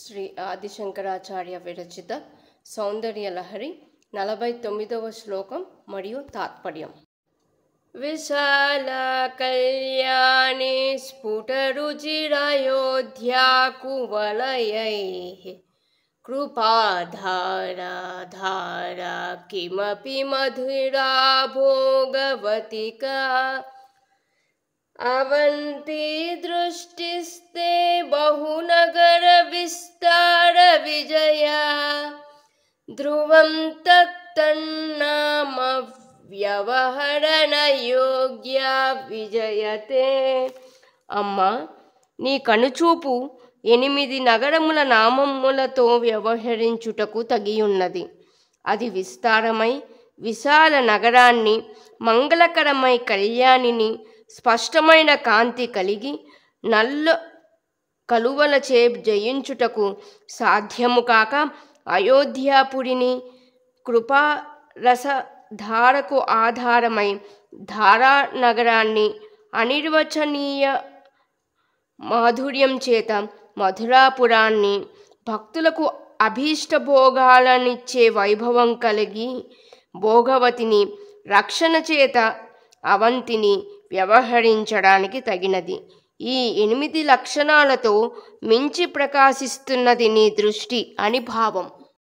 శ్రీ ఆదిశంకరాచార్య విరచిత సౌందర్యలహరి 49వ శ్లోకం మరియు తాత్పర్యం. విశాల కళ్యాణి స్ఫుటరుచిరయోధ్యా కువలయైః కృపాధారాధారా కిమపి మధురా భోగవతికా అవంతి దృష్టిస్తే బహునగర విస్తార విజయ ధ్రువం తత్తన్నామ వ్యవహరణ యోగ్య విజయతే. అమ్మా, నీ కనుచూపు 8 నగరముల నామములతో వ్యవహరించుటకు తగియున్నది. అది విస్తారమై విశాల నగరాన్ని, మంగళకరమై కళ్యాణిని, స్పష్టమైన కాంతి కలిగి నల్ల కలువలచే జయించుటకు సాధ్యము కాక అయోధ్యాపురిని, కృపారసధారకు ఆధారమై ధారానగరాన్ని, అనిర్వచనీయ మాధుర్యం చేత మధురాపురాన్ని, భక్తులకు అభీష్టభోగాలనిచ్చే వైభవం కలిగి భోగవతిని, రక్షణ చేత అవంతిని వ్యవహరించడానికి తగినది. ఈ 8 లక్షణాలతో మించి ప్రకాశిస్తున్నది నీ దృష్టి అని భావం.